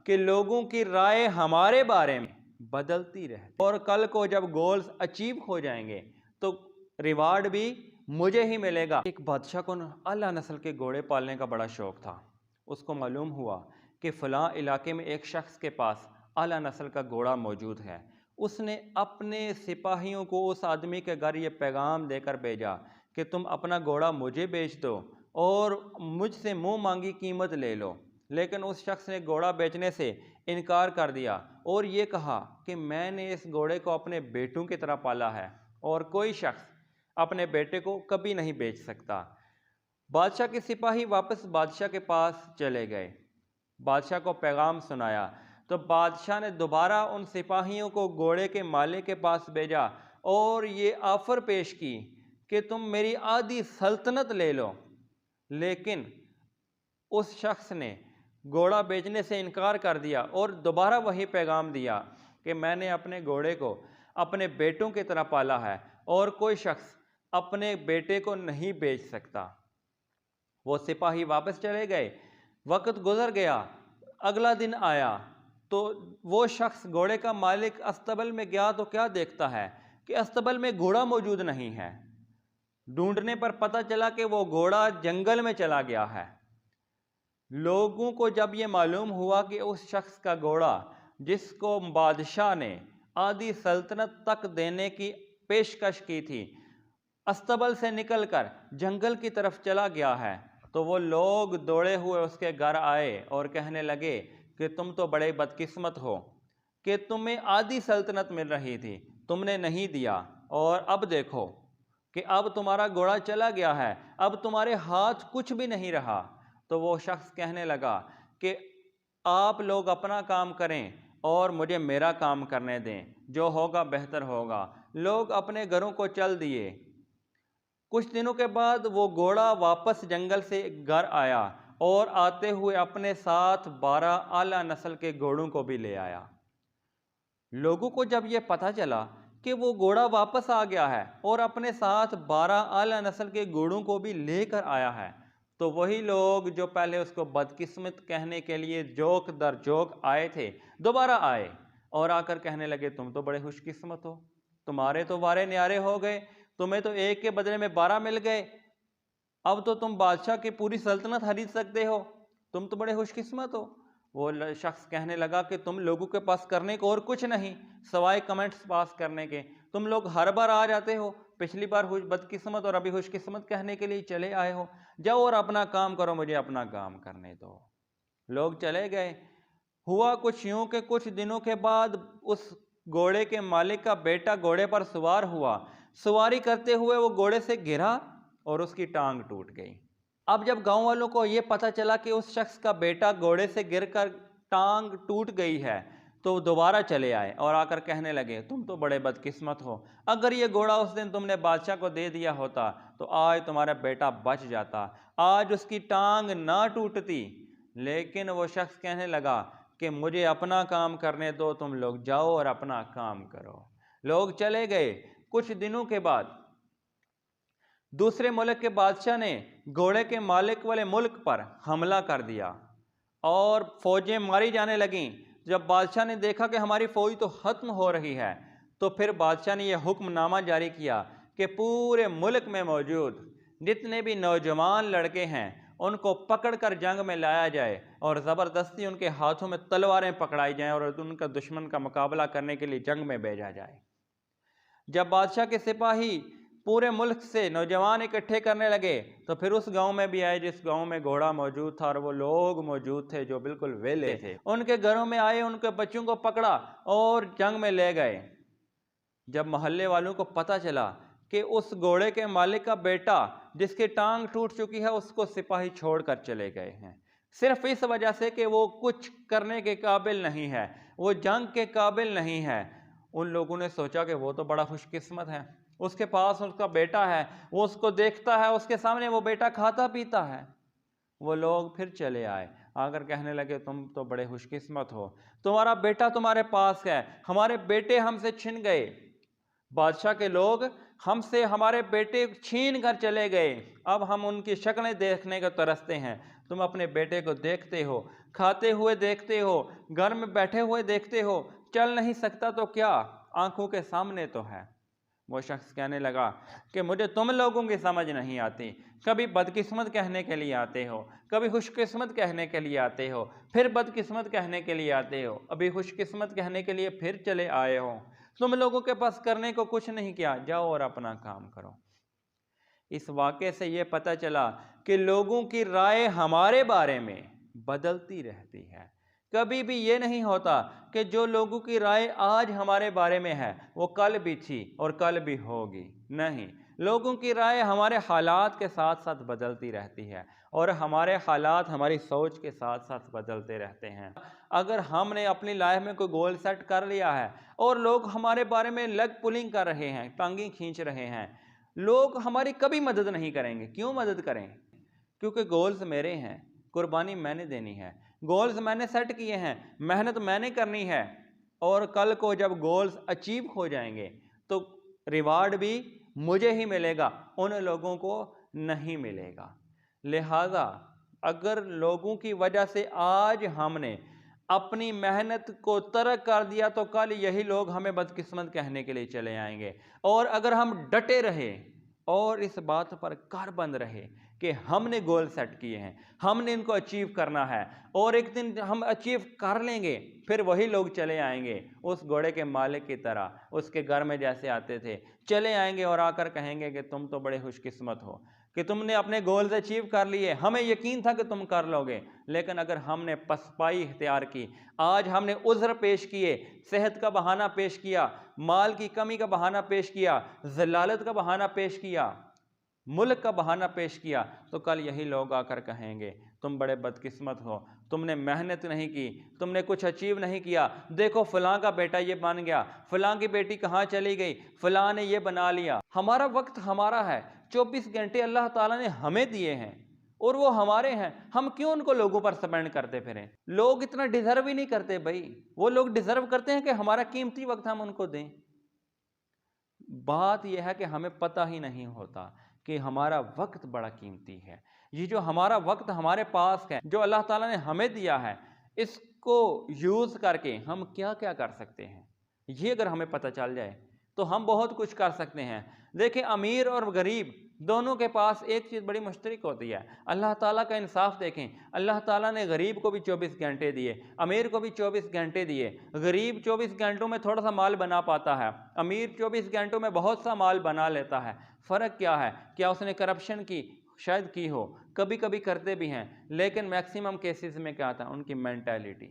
کہ لوگوں کی رائے ہمارے بارے میں بدلتی رہتی، اور کل کو جب گولز اچیو ہو جائیں گے تو ریوارڈ بھی مجھے ہی ملے گا۔ ایک بادشاہ کو اعلیٰ نسل کے گھوڑے پالنے کا بڑا شوق تھا۔ اس کو معلوم ہوا کہ فلاں علاقے میں ایک شخص کے پاس اعلیٰ نسل کا گھوڑا موجود ہے۔ اس نے اپنے سپاہیوں کو اس آدمی کے گھر یہ پیغام دے کر بھیجا کہ تم اپنا گھوڑا مجھے بیچ دو اور مجھ سے منہ مانگی قیمت لے لو۔ لیکن اس شخص نے گھوڑا بیچنے سے انکار کر دیا اور یہ کہا کہ میں نے اس گھوڑے کو اپنے بیٹوں کی طرح پالا ہے اور کوئی شخص اپنے بیٹے کو کبھی نہیں بیچ سکتا۔ بادشاہ کے سپاہی واپس بادشاہ کے پاس چلے گئے، بادشاہ کو پیغام سنایا تو بادشاہ نے دوبارہ ان سپاہیوں کو گھوڑے کے مالک کے پاس بھیجا اور یہ آفر پیش کی کہ تم میری آدھی سلطنت لے لو۔ لیکن اس شخص نے گھوڑا بیچنے سے انکار کر دیا اور دوبارہ وہی پیغام دیا کہ میں نے اپنے گھوڑے کو اپنے بیٹوں کی طرح پالا ہے اور کوئی شخص اپنے بیٹے کو نہیں بیچ سکتا۔ وہ سپاہی واپس چلے گئے، وقت گزر گیا، اگلا دن آیا تو وہ شخص گھوڑے کا مالک استبل میں گیا تو کیا دیکھتا ہے کہ استبل میں گھوڑا موجود نہیں ہے۔ ڈھونڈنے پر پتہ چلا کہ وہ گھوڑا جنگل میں چلا گیا ہے۔ لوگوں کو جب یہ معلوم ہوا کہ اس شخص کا گھوڑا جس کو بادشاہ نے آدھی سلطنت تک دینے کی پیشکش کی تھی استبل سے نکل کر جنگل کی طرف چلا گیا ہے، تو وہ لوگ دوڑے ہوئے اس کے گھر آئے اور کہنے لگے کہ تم تو بڑے بدقسمت ہو کہ تمہیں آدھی سلطنت مل رہی تھی، تم نے نہیں دیا، اور اب دیکھو کہ اب تمہارا گھوڑا چلا گیا ہے، اب تمہارے ہاتھ کچھ بھی نہیں رہا۔ تو وہ شخص کہنے لگا کہ آپ لوگ اپنا کام کریں اور مجھے میرا کام کرنے دیں، جو ہوگا بہتر ہوگا۔ لوگ اپنے گھروں کو چل دیے۔ کچھ دنوں کے بعد وہ گھوڑا واپس جنگل سے گھر آیا اور آتے ہوئے اپنے ساتھ 12 اعلیٰ نسل کے گھوڑوں کو بھی لے آیا۔ لوگوں کو جب یہ پتہ چلا کہ وہ گھوڑا واپس آ گیا ہے اور اپنے ساتھ 12 اعلیٰ نسل کے گھوڑوں کو بھی لے کر آیا ہے، تو وہی لوگ جو پہلے اس کو بدقسمت کہنے کے لیے جوک در جوک آئے تھے دوبارہ آئے اور آ کر کہنے لگے تم تو بڑے خوش قسمت ہو، تمہارے تو وارے نیارے ہو گئے، تمہیں تو ایک کے بدلے میں 12 مل گئے، اب تو تم بادشاہ کی پوری سلطنت خرید سکتے ہو، تم تو بڑے خوش قسمت ہو۔ وہ شخص کہنے لگا کہ تم لوگوں کے پاس کرنے کو اور کچھ نہیں سوائے کمنٹس پاس کرنے کے، تم لوگ ہر بار آ جاتے ہو، پچھلی بار بدقسمت اور ابھی خوش قسمت کہنے کے لیے چلے آئے ہو، جاؤ اور اپنا کام کرو، مجھے اپنا کام کرنے دو۔ لوگ چلے گئے۔ ہوا کچھ یوں کہ کچھ دنوں کے بعد اس گھوڑے کے مالک کا بیٹا گھوڑے پر سوار ہوا، سواری کرتے ہوئے وہ گھوڑے سے گرا اور اس کی ٹانگ ٹوٹ گئی۔ اب جب گاؤں والوں کو یہ پتہ چلا کہ اس شخص کا بیٹا گھوڑے سے گر کر ٹانگ ٹوٹ گئی ہے تو وہ دوبارہ چلے آئے اور آ کر کہنے لگے تم تو بڑے بدقسمت ہو، اگر یہ گھوڑا اس دن تم نے بادشاہ کو دے دیا ہوتا تو آج تمہارا بیٹا بچ جاتا، آج اس کی ٹانگ نہ ٹوٹتی۔ لیکن وہ شخص کہنے لگا کہ مجھے اپنا کام کرنے دو، تم لوگ جاؤ اور اپنا کام کرو۔ لوگ چلے گئے۔ کچھ دنوں کے بعد دوسرے ملک کے بادشاہ نے گھوڑے کے مالک والے ملک پر حملہ کر دیا اور فوجیں ماری جانے لگیں۔ جب بادشاہ نے دیکھا کہ ہماری فوج تو ختم ہو رہی ہے تو پھر بادشاہ نے یہ حکم نامہ جاری کیا کہ پورے ملک میں موجود جتنے بھی نوجوان لڑکے ہیں ان کو پکڑ کر جنگ میں لایا جائے اور زبردستی ان کے ہاتھوں میں تلواریں پکڑائی جائیں اور ان کا دشمن کا مقابلہ کرنے کے لیے جنگ میں بھیجا جائے۔ جب بادشاہ کے سپاہی پورے ملک سے نوجوان اکٹھے کرنے لگے تو پھر اس گاؤں میں بھی آئے جس گاؤں میں گھوڑا موجود تھا اور وہ لوگ موجود تھے جو بالکل ویلے تھے، ان کے گھروں میں آئے، ان کے بچوں کو پکڑا اور جنگ میں لے گئے۔ جب محلے والوں کو پتہ چلا کہ اس گھوڑے کے مالک کا بیٹا جس کی ٹانگ ٹوٹ چکی ہے اس کو سپاہی چھوڑ کر چلے گئے ہیں صرف اس وجہ سے کہ وہ کچھ کرنے کے قابل نہیں ہے، وہ جنگ کے قابل نہیں ہے، ان لوگوں نے سوچا کہ وہ تو بڑا خوش قسمت ہے، اس کے پاس اس کا بیٹا ہے، وہ اس کو دیکھتا ہے، اس کے سامنے وہ بیٹا کھاتا پیتا ہے۔ وہ لوگ پھر چلے آئے، آ کر کہنے لگے تم تو بڑے خوش قسمت ہو، تمہارا بیٹا تمہارے پاس ہے، ہمارے بیٹے ہم سے چھن گئے، بادشاہ کے لوگ ہم سے ہمارے بیٹے چھین کر چلے گئے، اب ہم ان کی شکلیں دیکھنے کو ترستے ہیں، تم اپنے بیٹے کو دیکھتے ہو، کھاتے ہوئے دیکھتے ہو، گھر میں بیٹھے ہوئے دیکھتے ہو، چل نہیں سکتا تو کیا، آنکھوں کے سامنے تو ہے۔ وہ شخص کہنے لگا کہ مجھے تم لوگوں کی سمجھ نہیں آتی، کبھی بدقسمت کہنے کے لیے آتے ہو، کبھی خوش قسمت کہنے کے لیے آتے ہو، پھر بدقسمت کہنے کے لیے آتے ہو، ابھی خوش قسمت کہنے کے لیے پھر چلے آئے ہو۔ تم لوگوں کے پاس کرنے کو کچھ نہیں کیا، جاؤ اور اپنا کام کرو۔ اس واقعے سے یہ پتہ چلا کہ لوگوں کی رائے ہمارے بارے میں بدلتی رہتی ہے۔ کبھی بھی یہ نہیں ہوتا کہ جو لوگوں کی رائے آج ہمارے بارے میں ہے وہ کل بھی تھی اور کل بھی ہوگی، نہیں، لوگوں کی رائے ہمارے حالات کے ساتھ ساتھ بدلتی رہتی ہے، اور ہمارے حالات ہماری سوچ کے ساتھ ساتھ بدلتے رہتے ہیں۔ اگر ہم نے اپنی لائف میں کوئی گول سیٹ کر لیا ہے اور لوگ ہمارے بارے میں لیگ پولنگ کر رہے ہیں، ٹانگیں کھینچ رہے ہیں، لوگ ہماری کبھی مدد نہیں کریں گے۔ کیوں مدد کریں؟ کیونکہ گولز میرے ہیں، قربانی میں نے دینی ہے، گولز میں نے سیٹ کیے ہیں، محنت میں نے کرنی ہے، اور کل کو جب گولز اچیو ہو جائیں گے تو ریوارڈ بھی مجھے ہی ملے گا، ان لوگوں کو نہیں ملے گا۔ لہذا اگر لوگوں کی وجہ سے آج ہم نے اپنی محنت کو ترک کر دیا تو کل یہی لوگ ہمیں بدقسمت کہنے کے لیے چلے آئیں گے، اور اگر ہم ڈٹے رہے اور اس بات پر کار بند رہے کہ ہم نے گول سیٹ کیے ہیں، ہم نے ان کو اچیو کرنا ہے، اور ایک دن ہم اچیو کر لیں گے، پھر وہی لوگ چلے آئیں گے اس گھوڑے کے مالک کی طرح، اس کے گھر میں جیسے آتے تھے، چلے آئیں گے اور آ کر کہیں گے کہ تم تو بڑے خوش قسمت ہو کہ تم نے اپنے گولز اچیو کر لیے، ہمیں یقین تھا کہ تم کر لو گے۔ لیکن اگر ہم نے پسپائی اختیار کی، آج ہم نے عذر پیش کیے، صحت کا بہانہ پیش کیا، مال کی کمی کا بہانہ پیش کیا، ذلالت کا بہانہ پیش کیا، ملک کا بہانہ پیش کیا، تو کل یہی لوگ آ کر کہیں گے تم بڑے بدقسمت ہو، تم نے محنت نہیں کی، تم نے کچھ اچیو نہیں کیا، دیکھو فلاں کا بیٹا یہ بن گیا، فلاں کی بیٹی کہاں چلی گئی، فلاں نے یہ بنا لیا۔ ہمارا وقت ہمارا ہے، 24 گھنٹے اللہ تعالیٰ نے ہمیں دیے ہیں اور وہ ہمارے ہیں، ہم کیوں ان کو لوگوں پر سپینڈ کرتے پھریں؟ لوگ اتنا ڈیزرو ہی نہیں کرتے بھائی، وہ لوگ ڈیزرو کرتے ہیں کہ ہمارا قیمتی وقت ہم ان کو دیں۔ بات یہ ہے کہ ہمیں پتہ ہی نہیں ہوتا کہ ہمارا وقت بڑا قیمتی ہے۔ یہ جو ہمارا وقت ہمارے پاس ہے، جو اللہ تعالیٰ نے ہمیں دیا ہے، اس کو یوز کر کے ہم کیا کیا کر سکتے ہیں، یہ اگر ہمیں پتہ چل جائے تو ہم بہت کچھ کر سکتے ہیں۔ دیکھیں، امیر اور غریب دونوں کے پاس ایک چیز بڑی مشترک ہوتی ہے، اللہ تعالیٰ کا انصاف دیکھیں، اللہ تعالیٰ نے غریب کو بھی 24 گھنٹے دیے، امیر کو بھی 24 گھنٹے دیے۔ غریب 24 گھنٹوں میں تھوڑا سا مال بنا پاتا ہے، امیر 24 گھنٹوں میں بہت سا مال بنا لیتا ہے۔ فرق کیا ہے؟ کیا اس نے کرپشن کی؟ شاید کی ہو، کبھی کبھی کرتے بھی ہیں، لیکن میکسیمم کیسز میں کیا تھا؟ ان کی مینٹیلٹی۔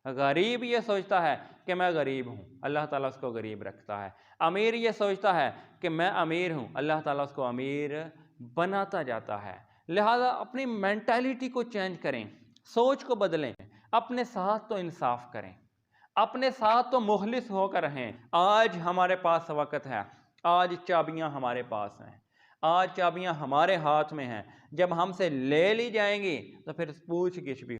غریب یہ سوچتا ہے کہ میں غریب ہوں، اللہ تعالیٰ اس کو غریب رکھتا ہے۔ امیر یہ سوچتا ہے کہ میں امیر ہوں، اللہ تعالیٰ اس کو امیر بناتا جاتا ہے۔ لہذا اپنی مینٹیلٹی کو چینج کریں، سوچ کو بدلیں، اپنے ساتھ تو انصاف کریں، اپنے ساتھ تو مخلص ہو کر رہیں۔ آج ہمارے پاس وقت ہے، آج چابیاں ہمارے پاس ہیں، آج چابیاں ہمارے ہاتھ میں ہیں، جب ہم سے لے لی جائیں گی تو پھر پوچھ گچھ بھی